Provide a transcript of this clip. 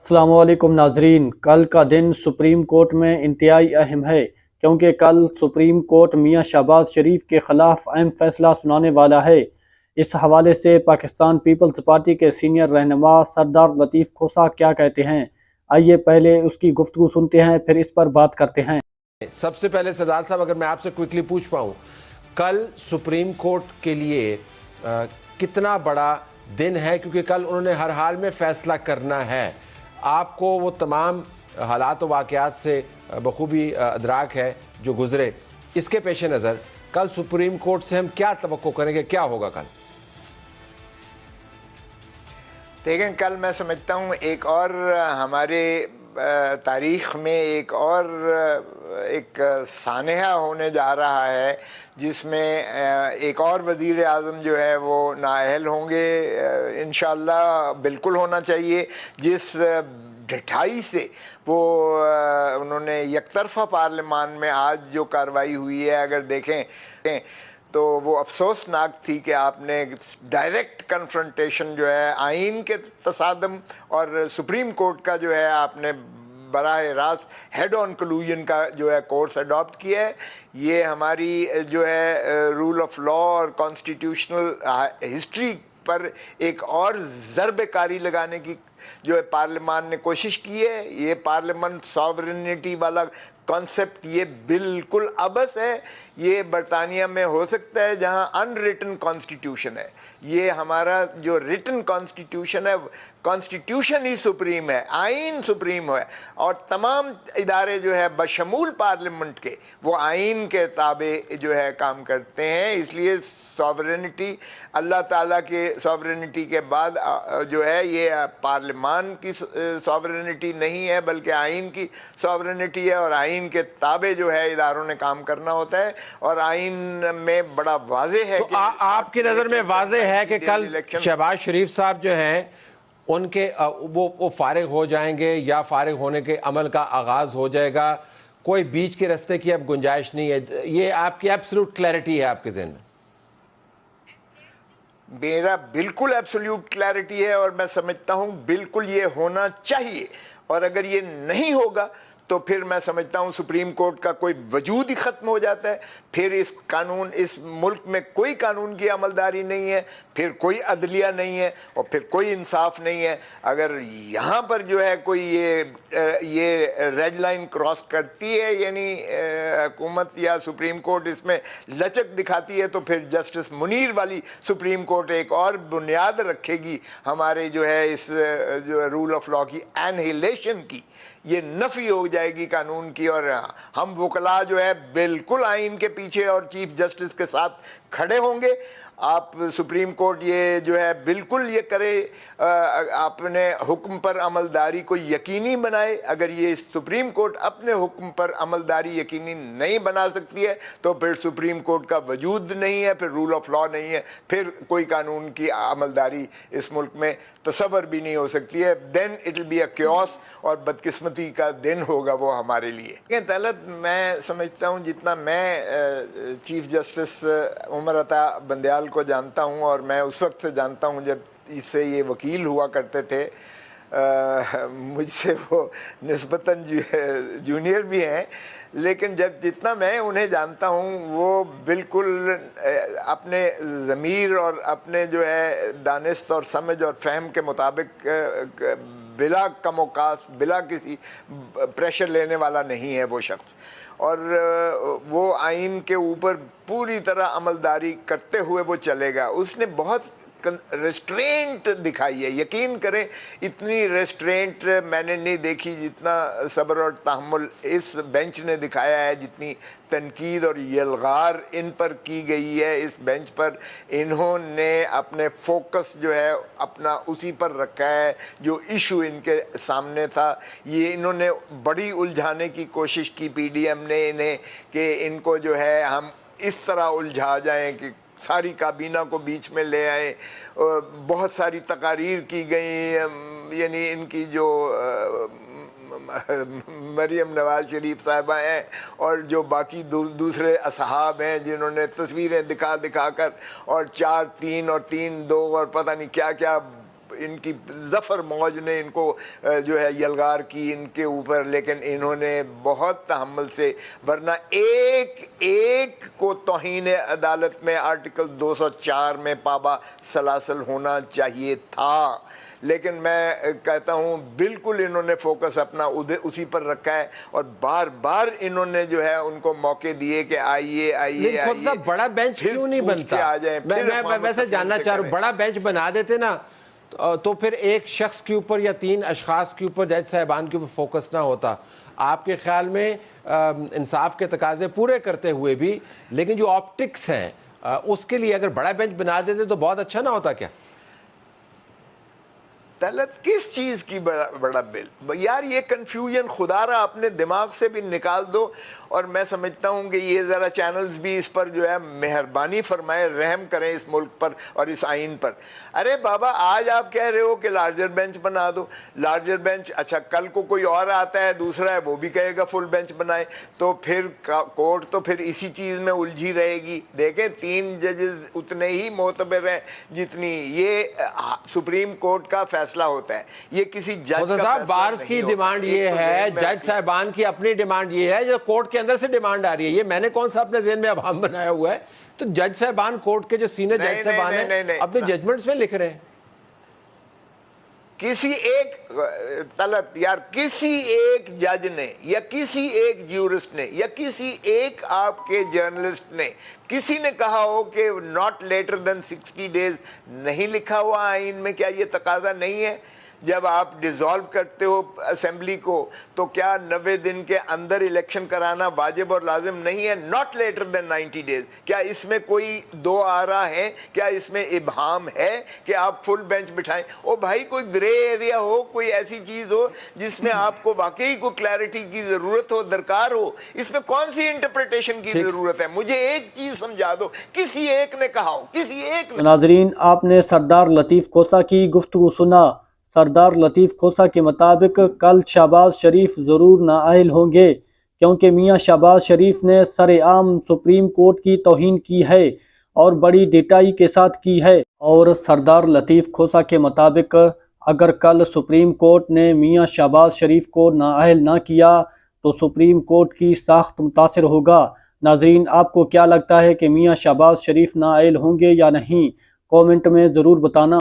अस्सलाम वालेकुम नाजरीन। कल का दिन सुप्रीम कोर्ट में इंतहाई अहम है क्योंकि कल सुप्रीम कोर्ट मियां शहबाज शरीफ के खिलाफ अहम फैसला सुनाने वाला है। इस हवाले से पाकिस्तान पीपल्स पार्टी के सीनियर रहनुमा सरदार लतीफ़ खोसा क्या कहते हैं, आइए पहले उसकी गुफ्तगू सुनते हैं, फिर इस पर बात करते हैं। सबसे पहले सरदार साहब, अगर मैं आपसे क्विकली पूछ पाऊँ, कल सुप्रीम कोर्ट के लिए कितना बड़ा दिन है, क्योंकि कल उन्होंने हर हाल में फैसला करना है। आपको वो तमाम हालात व वाक़यात से बखूबी अदराक है जो गुजरे, इसके पेश नज़र कल सुप्रीम कोर्ट से हम क्या तवक्को करेंगे, क्या होगा कल? देखें, कल मैं समझता हूँ एक और हमारे तारीख़ में एक सानहा होने जा रहा है जिसमें एक और वज़ीर आज़म जो है वो नाअहल होंगे। इंशाअल्लाह बिल्कुल होना चाहिए। जिस ढिठाई से वो उन्होंने यकतरफ़ा पार्लियामान में आज जो कार्रवाई हुई है, अगर देखें तो वो अफसोसनाक थी कि आपने डायरेक्ट कन्फ्रंटेशन जो है आइन के तसादम और सुप्रीम कोर्ट का जो है आपने बराह रास्त हेड ऑन कलूजन का जो है कोर्स अडॉप्ट किया है। ये हमारी जो है रूल ऑफ लॉ और कॉन्स्टिट्यूशनल हिस्ट्री पर एक और ज़रबकारी लगाने की जो है पार्लियामान ने कोशिश की है। ये पार्लियामेंट सॉवरेनिटी वाला कॉन्सेप्ट ये बिल्कुल अबस है। ये बरतानिया में हो सकता है जहां अनरिटन कॉन्स्टिट्यूशन है। ये हमारा जो रिटन कॉन्स्टिट्यूशन है, कॉन्स्टिट्यूशन ही सुप्रीम है, आइन सुप्रीम है, और तमाम इदारे जो है बशमूल पार्लियामेंट के वो आइन के ताबे जो है काम करते हैं। इसलिए सॉवरेनिटी अल्लाह ताला के सॉवरेनिटी के बाद जो है ये पार्लियामान की सॉवरेनिटी नहीं है बल्कि आइन की सॉवरेनिटी है, और आइन के ताबे जो है इदारों ने काम करना होता है। और आइन में बड़ा वाज़ेह है तो आपकी नज़र में वाज़ेह है कि कल शहबाज शरीफ साहब जो हैं उनके वो फारिग हो जाएंगे या फारिग होने के अमल का आगाज़ हो जाएगा, कोई बीच के रास्ते की अब गुंजाइश नहीं है? ये आपकी एब्सोल्यूट क्लैरिटी है आपके ज़हन में? मेरा बिल्कुल एब्सोल्यूट क्लैरिटी है, और मैं समझता हूँ बिल्कुल ये होना चाहिए। और अगर ये नहीं होगा तो फिर मैं समझता हूँ सुप्रीम कोर्ट का कोई वजूद ही ख़त्म हो जाता है। फिर इस मुल्क में कोई कानून की अमलदारी नहीं है, फिर कोई अदलिया नहीं है, और फिर कोई इंसाफ नहीं है। अगर यहाँ पर जो है कोई ये रेड लाइन क्रॉस करती है, यानी हुकूमत या सुप्रीम कोर्ट इसमें लचक दिखाती है, तो फिर जस्टिस मुनीर वाली सुप्रीम कोर्ट एक और बुनियाद रखेगी हमारे जो है इस जो रूल ऑफ लॉ की एनहिलेशन की। ये नफ़ी हो जाएगी कानून की, और हम वकला जो है बिल्कुल आइन के पीछे और चीफ जस्टिस के साथ खड़े होंगे। आप सुप्रीम कोर्ट ये जो है बिल्कुल ये करे, अपने हुक्म पर अमलदारी को यकीनी बनाए। अगर ये सुप्रीम कोर्ट अपने हुक्म पर अमलदारी यकीनी नहीं बना सकती है तो फिर सुप्रीम कोर्ट का वजूद नहीं है, फिर रूल ऑफ लॉ नहीं है, फिर कोई कानून की अमलदारी इस मुल्क में तसव्वुर भी नहीं हो सकती है। Then it will be a chaos, और बदकिस्मती का दिन होगा वो हमारे लिए। तलत मैं समझता हूँ, जितना मैं चीफ जस्टिस उमर अता बंदयाल को जानता हूँ, और मैं उस वक्त से जानता हूँ जब इससे ये वकील हुआ करते थे, मुझसे वो निस्बतन जूनियर भी हैं, लेकिन जितना मैं उन्हें जानता हूँ वो बिल्कुल अपने ज़मीर और अपने जो है दानिश और समझ और फहम के मुताबिक बिला कमोकास, बिला किसी प्रेशर लेने वाला नहीं है वो शख्स। और वो आइन के ऊपर पूरी तरह अमलदारी करते हुए वो चलेगा। उसने बहुत रेस्ट्रेंट दिखाई है, यकीन करें इतनी रेस्ट्रेंट मैंने नहीं देखी जितना सब्र और तहम्मुल इस बेंच ने दिखाया है, जितनी तनकीद और यलगार इन पर की गई है। इस बेंच पर इन्होंने अपने फोकस जो है अपना उसी पर रखा है जो इशू इनके सामने था। ये इन्होंने बड़ी उलझाने की कोशिश की, पीडीएम ने इन्हें, कि इनको जो है हम इस तरह उलझा जाएं कि सारी काबीना को बीच में ले आए। बहुत सारी तकारीर की गई, यानी इनकी जो मरियम नवाज शरीफ साहिबा हैं और जो बाकी दूसरे असहाब हैं जिन्होंने तस्वीरें दिखा कर और 4-3 और 3-2 और पता नहीं क्या क्या ان کی ظفر موج نے ان کو جو ہے یلغار کی ان کے اوپر، لیکن انہوں نے بہت تحمل سے، ورنہ ایک کو توہین عدالت میں آرٹیکل 204 میں پابا سلاسل ہونا چاہیے تھا، لیکن میں کہتا ہوں بالکل انہوں نے فوکس اپنا اسی پر رکھا ہے، اور بار بار انہوں نے جو ہے ان کو موقع دیے کہ آئیے بڑا بینچ کیوں نہیں بنتا؟ میں ویسے جاننا چاہ رہا ہوں، بڑا بینچ بنا دیتے نا تو پھر ایک شخص کے اوپر یا 3 اشخاص کے اوپر، جج صاحبان کے اوپر فوکس نہ ہوتا۔ آپ کے خیال میں انصاف کے تقاضے پورے کرتے ہوئے بھی لیکن جو آپٹکس ہیں اس کے لیے اگر بڑا بینچ بنا دیتے تو بہت اچھا نہ ہوتا کیا؟ طلعت کس چیز کی بڑا بل؟ یار یہ کنفیوژن خدا را اپنے دماغ سے بھی نکال دو، اور میں سمجھتا ہوں کہ یہ ذرا چینلز بھی اس پر جو ہے مہربانی فرمائے، رحم کریں اس ملک پر اور اس آئین پر۔ ارے بابا آج آپ کہہ رہے ہو کہ لارجر بینچ بنا دو، لارجر بینچ، اچھا کل کو کوئی اور آتا ہے دوسرا ہے وہ بھی کہے گا فل بینچ بنائے، تو پھر کورٹ تو پھر اسی چیز میں الجھی رہے گی۔ دیکھیں 3 ججز اتنے ہی معتبر ہیں جتنی یہ سپریم کورٹ کا فیصلہ ہوتا ہے، یہ کسی جج کا فیصلہ بارز کی ڈیمانڈ یہ ہے، جج صاحبان کی اپنی ڈیمانڈ یہ ہے جو کورٹ کے اندر سے ڈیمانڈ آ رہی ہے۔ یہ میں نے کون سا اپنے ذہن میں ابہام بنایا ہوا ہے؟ تو جج صاحبان کورٹ کے جو سینئر جج صاحبان ہیں اپنے ججمنٹس میں لکھ رہے ہیں۔ کسی ایک طلعت یار کسی ایک جج نے یا کسی ایک جیورسٹ نے یا کسی ایک آپ کے جرنلسٹ نے کسی نے کہا ہو کہ not later than 60 days نہیں لکھا ہوا آئین میں؟ کیا یہ تقاضا نہیں ہے؟ جب آپ ڈیزالو کرتے ہو اسمبلی کو تو کیا 90 دن کے اندر الیکشن کرانا واجب اور لازم نہیں ہے؟ not later than 90 days۔ کیا اس میں کوئی دو آرا ہے؟ کیا اس میں ابہام ہے کہ آپ فل بینچ بٹھائیں؟ او بھائی کوئی گرے ایریا ہو، کوئی ایسی چیز ہو جس میں آپ کو واقعی کوئی کلیئرٹی کی ضرورت ہو، درکار ہو، اس میں کون سی انٹرپریٹیشن کی ضرورت ہے؟ مجھے ایک چیز سمجھا دو، کسی ایک نے کہا ہو، کسی ایک نے۔ ناظرین آپ نے سردار لطیف کھوسہ کی گفتگو سنا۔ سردار لطیف کھوسہ کے مطابق کل شہباز شریف ضرور نااہل ہوں گے کیونکہ میاں شہباز شریف نے سر عام سپریم کورٹ کی توہین کی ہے اور بڑی ڈٹائی کے ساتھ کی ہے، اور سردار لطیف کھوسہ کے مطابق اگر کل سپریم کورٹ نے میاں شہباز شریف کو نااہل نہ کیا تو سپریم کورٹ کی ساخت متاثر ہوگا۔ ناظرین آپ کو کیا لگتا ہے کہ میاں شہباز شریف نااہل ہوں گے یا نہیں؟ کومنٹ میں ضرور بتانا۔